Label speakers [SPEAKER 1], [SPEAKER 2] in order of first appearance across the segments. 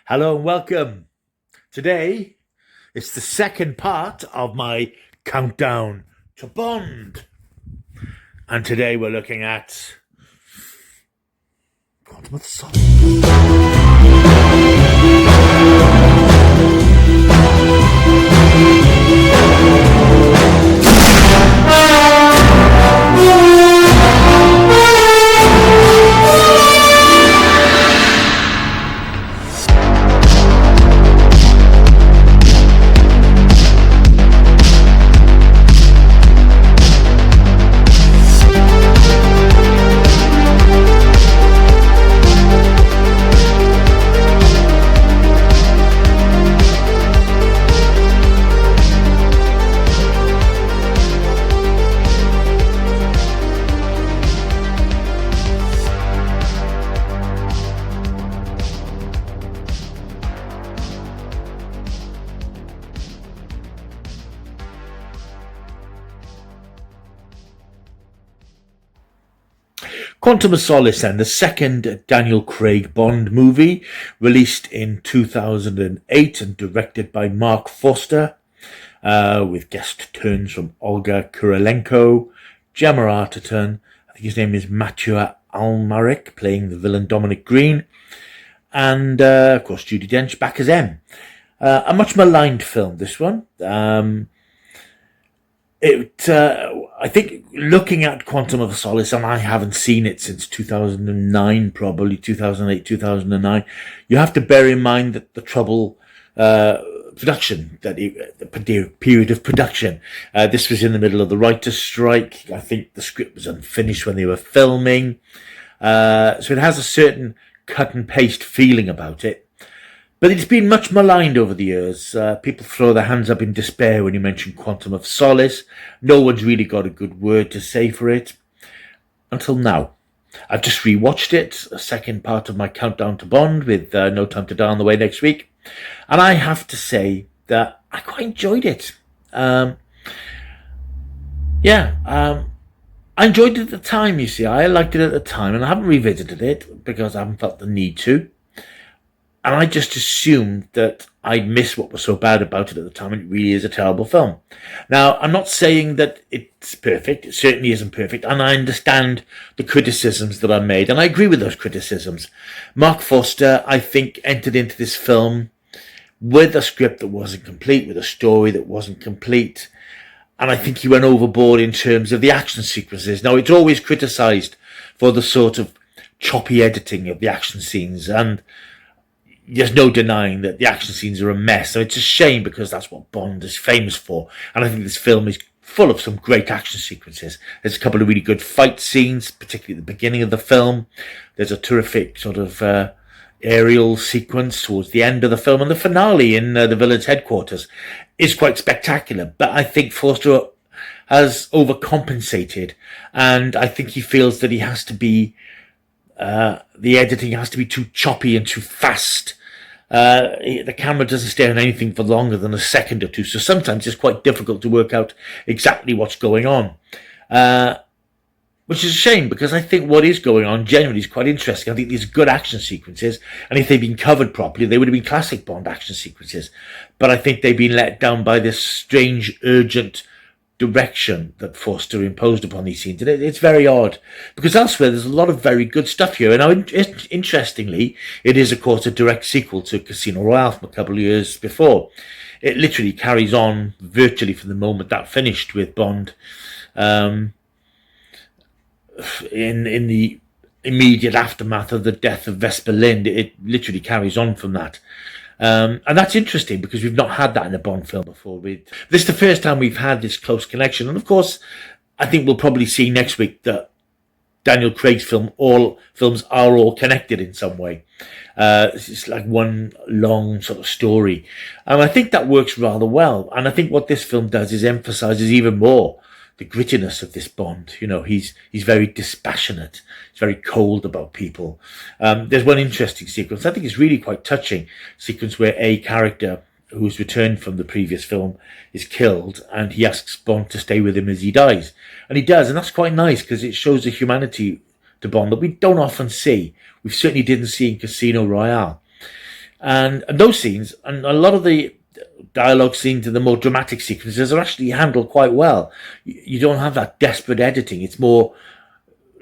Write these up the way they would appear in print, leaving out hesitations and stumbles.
[SPEAKER 1] Hello and welcome. Today, it's the second part of my countdown to Bond. And today we're looking at Quantum of Solace. Quantum of Solace, then, the second Daniel Craig Bond movie, released in 2008 and directed by Mark Forster, with guest turns from Olga Kurylenko, Gemma Arterton, I think his name is Mathieu Almaric, playing the villain Dominic Green, and, of course, Judi Dench back as M. A much-maligned film, this one. I think looking at Quantum of Solace, and I haven't seen it since 2009, probably 2008, 2009, you have to bear in mind that the production, the period of production. This was in the middle of the writer's strike. I think the script was unfinished when they were filming. So it has a certain cut and paste feeling about it. But it's been much maligned over the years. People throw their hands up in despair when you mention Quantum of Solace. No one's really got a good word to say for it. Until now. I've just rewatched it, a second part of my countdown to Bond, with No Time to Die on the way next week. And I have to say that I quite enjoyed it. I enjoyed it at the time, you see. I liked it at the time, and I haven't revisited it because I haven't felt the need to. And I just assumed that I'd miss what was so bad about it at the time, and it really is a terrible film. Now, I'm not saying that it's perfect. It certainly isn't perfect. And I understand the criticisms that are made, and I agree with those criticisms. Mark Forster, I think, entered into this film with a script that wasn't complete, with a story that wasn't complete. And I think he went overboard in terms of the action sequences. Now, it's always criticised for the sort of choppy editing of the action scenes, and there's no denying that the action scenes are a mess. So it's a shame because that's what Bond is famous for. And I think this film is full of some great action sequences. There's a couple of really good fight scenes, particularly at the beginning of the film. There's a terrific sort of aerial sequence towards the end of the film. And the finale in the villain's headquarters is quite spectacular. But I think Forster has overcompensated. And I think he feels that he has to be the editing has to be too choppy and too fast. The camera doesn't stay on anything for longer than a second or two, so sometimes it's quite difficult to work out exactly what's going on, which is a shame because I think what is going on generally is quite interesting. I think these good action sequences, and if they'd been covered properly, they would have been classic Bond action sequences, but I think they've been let down by this strange, urgent direction that Forster imposed upon these scenes. And it's very odd because elsewhere there's a lot of very good stuff here. And now, interestingly, it is, of course, a direct sequel to Casino Royale from a couple of years before. It literally carries on virtually from the moment that finished with Bond in the immediate aftermath of the death of Vesper Lynd. It literally carries on from that. And that's interesting because we've not had that in a Bond film before. This is the first time we've had this close connection. And of course, I think we'll probably see next week that Daniel Craig's films are all connected in some way. It's like one long sort of story. And I think that works rather well. And I think what this film does is emphasizes even more the grittiness of this Bond. You know, he's very dispassionate. He's very cold about people. There's one interesting sequence, I think it's really quite touching, sequence where a character who's returned from the previous film is killed, and he asks Bond to stay with him as he dies. And he does, and that's quite nice because it shows the humanity to Bond that we don't often see. We certainly didn't see in Casino Royale. And those scenes, and a lot of the dialogue scenes and the more dramatic sequences are actually handled quite well. You don't have that desperate editing. It's more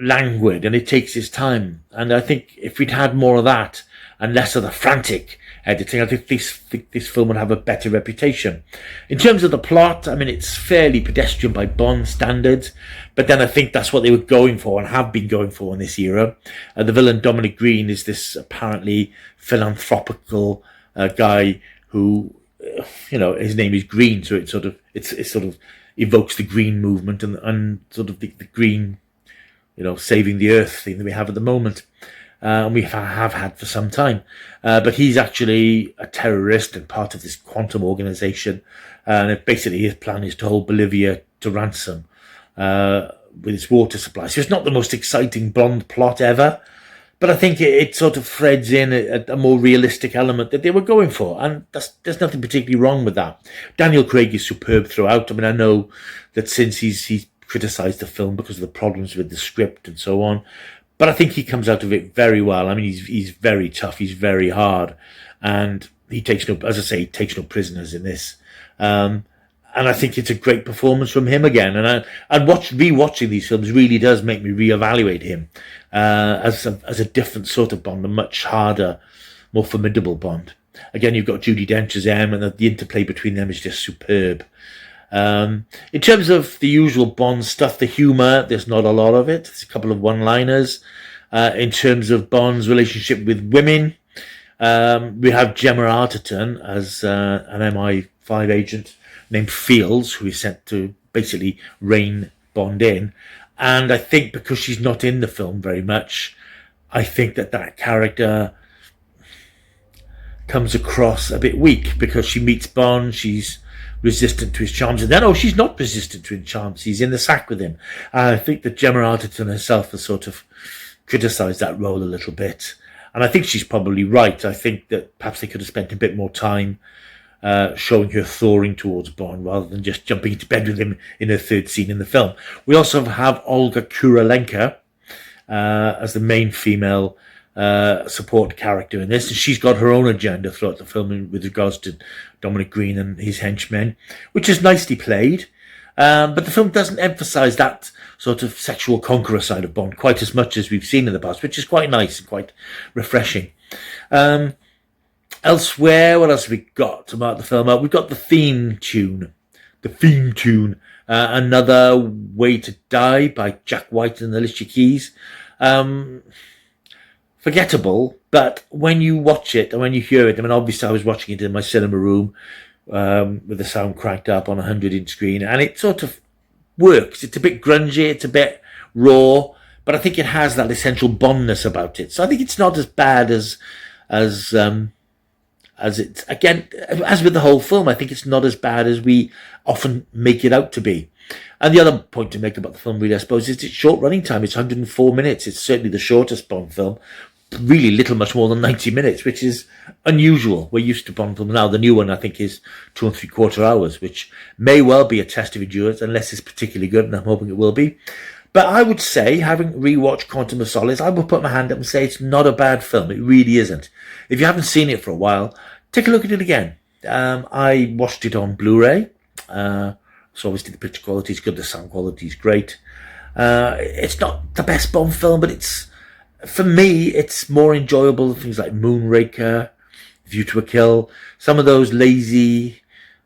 [SPEAKER 1] languid and it takes its time. And I think if we'd had more of that and less of the frantic editing, I think this film would have a better reputation. In terms of the plot, I mean, it's fairly pedestrian by Bond standards, but then I think that's what they were going for and have been going for in this era. The villain Dominic Green is this apparently philanthropical guy who, his name is Green, so it sort of evokes the green movement and sort of the green, saving the earth thing that we have at the moment. And we have had for some time. But he's actually a terrorist and part of this quantum organization. And basically his plan is to hold Bolivia to ransom with its water supply. So it's not the most exciting Bond plot ever, but I think it sort of threads in a more realistic element that they were going for. And there's nothing particularly wrong with that. Daniel Craig is superb throughout. I mean, I know that since he's criticised the film because of the problems with the script and so on, but I think he comes out of it very well. I mean, he's very tough. He's very hard. And he takes no prisoners in this. And I think it's a great performance from him again. And rewatching these films really does make me reevaluate him as a different sort of Bond, a much harder, more formidable Bond. Again, you've got Judi Dench as M, and the interplay between them is just superb. In terms of the usual Bond stuff, the humour, there's not a lot of it. There's a couple of one-liners. In terms of Bond's relationship with women, we have Gemma Arterton as an MI5 agent named Fields, who is sent to basically rein Bond in. And I think because she's not in the film very much, I think that character comes across a bit weak because she meets Bond, she's resistant to his charms, and then she's not resistant to his charms, he's in the sack with him. I think that Gemma Arterton herself has sort of criticised that role a little bit, and I think she's probably right. I think that perhaps they could have spent a bit more time showing her thawing towards Bond rather than just jumping into bed with him in her third scene in the film. We also have Olga Kurylenko as the main female support character in this, and she's got her own agenda throughout the film with regards to Dominic Green and his henchmen, which is nicely played, but the film doesn't emphasise that sort of sexual conqueror side of Bond quite as much as we've seen in the past, which is quite nice and quite refreshing. Elsewhere, what else have we got to mark the film out? We've got the theme tune, Another Way to Die by Jack White and the Alicia Keys. Forgettable, but when you watch it and when you hear it, I mean, obviously I was watching it in my cinema room with the sound cranked up on a 100-inch screen, and it sort of works. It's a bit grungy, it's a bit raw, but I think it has that essential Bondness about it. So I think it's not as bad as it's, again, as with the whole film, I think it's not as bad as we often make it out to be. And the other point to make about the film, really, I suppose, is its short running time. It's 104 minutes. It's certainly the shortest Bond film. Really little much more than 90 minutes, which is unusual. We're used to Bond films now. The new one, I think, is 2 3/4 hours, which may well be a test of endurance, unless it's particularly good, and I'm hoping it will be. But I would say, having rewatched Quantum of Solace, I would put my hand up and say it's not a bad film. It really isn't. If you haven't seen it for a while, take a look at it again. I watched it on Blu-ray. So obviously the picture quality is good, the sound quality is great. It's not the best Bond film, but for me, it's more enjoyable than things like Moonraker, View to a Kill. Some of those lazy,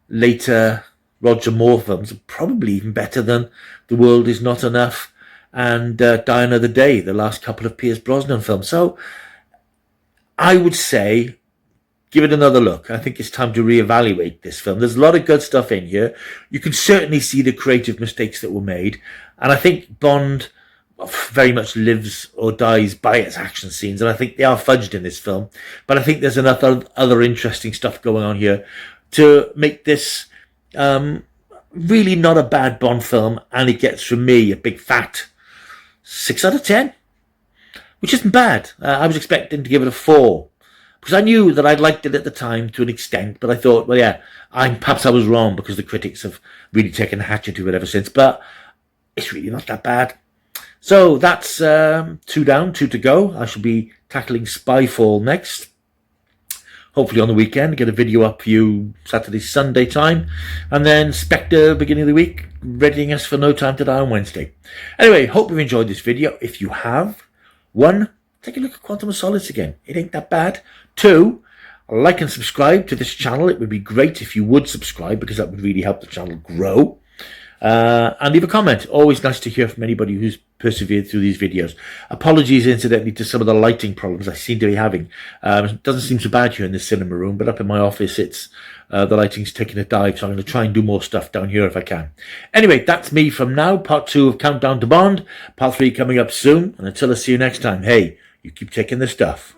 [SPEAKER 1] later Roger Moore films are probably even better than The World Is Not Enough and Die Another Day, the last couple of Pierce Brosnan films. So I would say, give it another look. I think it's time to reevaluate this film. There's a lot of good stuff in here. You can certainly see the creative mistakes that were made. And I think Bond very much lives or dies by its action scenes. And I think they are fudged in this film. But I think there's enough other interesting stuff going on here to make this really not a bad Bond film. And it gets, from me, a big fat 6 out of 10, which isn't bad. I was expecting to give it a 4. Because I knew that I'd liked it at the time to an extent, but I thought, well, yeah, perhaps I was wrong because the critics have really taken a hatchet to it ever since. But it's really not that bad. So that's 2 down, 2 to go. I shall be tackling Spyfall next. hopefully on the weekend, get a video up for you Saturday, Sunday time, and then Spectre beginning of the week, readying us for No Time to Die on Wednesday. Anyway, hope you've enjoyed this video. If you have, 1, take a look at Quantum of Solace again. It ain't that bad. 2, like and subscribe to this channel. It would be great if you would subscribe, because that would really help the channel grow. And leave a comment. Always nice to hear from anybody who's persevered through these videos. Apologies, incidentally, to some of the lighting problems I seem to be having. It doesn't seem so bad here in the cinema room, but up in my office, it's the lighting's taking a dive, so I'm going to try and do more stuff down here if I can. Anyway, that's me from now. Part 2 of Countdown to Bond. Part 3 coming up soon. And until I see you next time, hey, you keep taking the stuff.